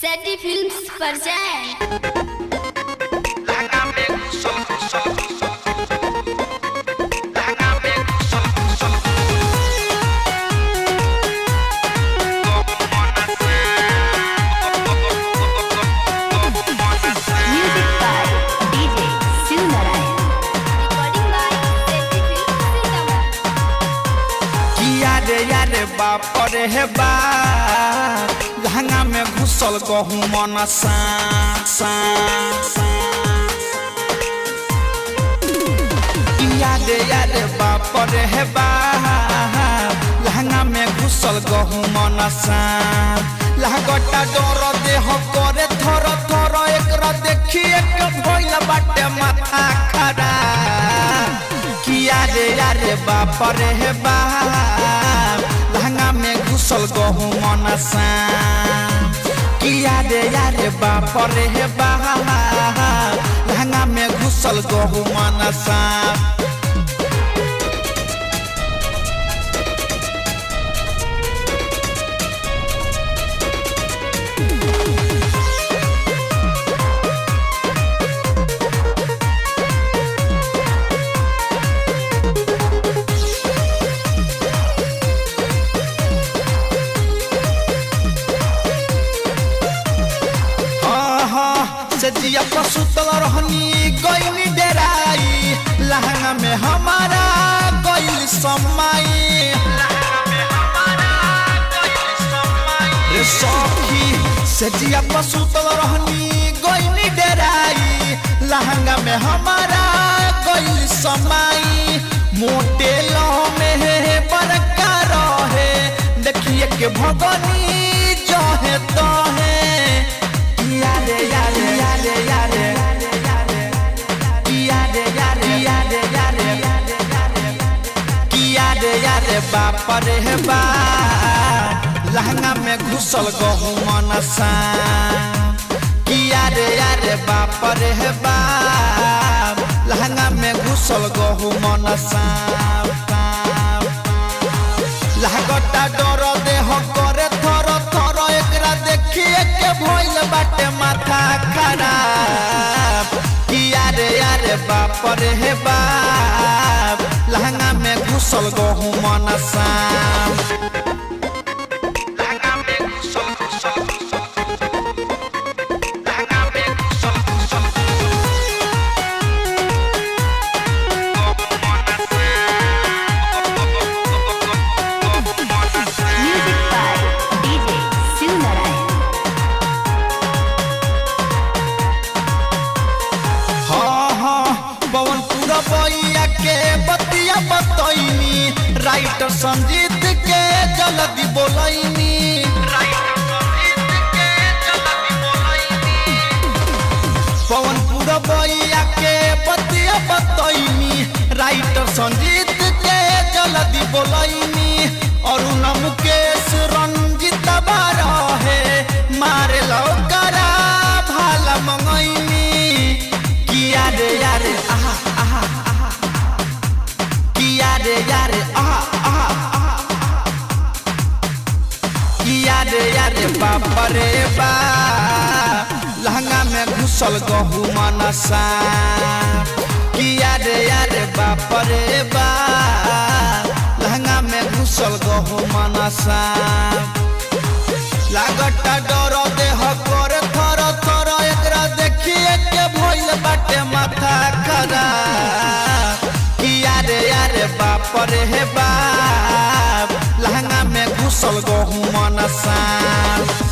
सैटी films पर जाएं। बाप रे हे बाप लहंगा में घुसल गहूँ मन सा याद बाप रे हे बाप लहंगा में घुसल गहूँ मन सा लहगटा डर देह करे थर थर एकरा देखिए के भइल बाटे माथा खराब किया रे बाप रे हे बाप लहंगा में घुसल गहूँ मन सा किया रे बाप रे हे बाप लहंगा में घुसल गहूँ मन सा सजिया पसुतल रहनी गईनी डेराई लहंगा में हमारा गईल समाई सखी सजिया पसुतल रहनी गईनी डेराई लहंगा में हमारा गईल समाई मोटे लह में बड़का रहे देखिए के भगनी जहे तहे बाप रे बाप लहंगा में घुसल गहूँ मन सा किया रे बाप रे बाप लहंगा में घुसल गहूँ मन सा लहगटा डर देह करे थर थर एकरा देखिए के भइल बाटे माथा खराब किया रे बाप रे बाप लहंगा में घुसल गहूँ मन सा बइया के बतिया बतैनी राइटर संजीत के जल्दी बोलैनी पवनपुर बइया के बतिया बतैनी राइटर संजीत के जल्दी बोलैनी अरुण मुकेश रंजित बारहे मारे लौकरा भाला मंगैनी किया रे आहा यारे यारे बाप रे बाप लहंगा में घुसल गहूँ मन सा किया रे बाप रे बाप लहंगा में घुसल गहूँ मन सा लागटा डर देह करे थर थर एकरा देखिए के भइल बाटे माथा खराब किया रे बाप रे बाप लहंगा में घुसल गहूँ मन सा।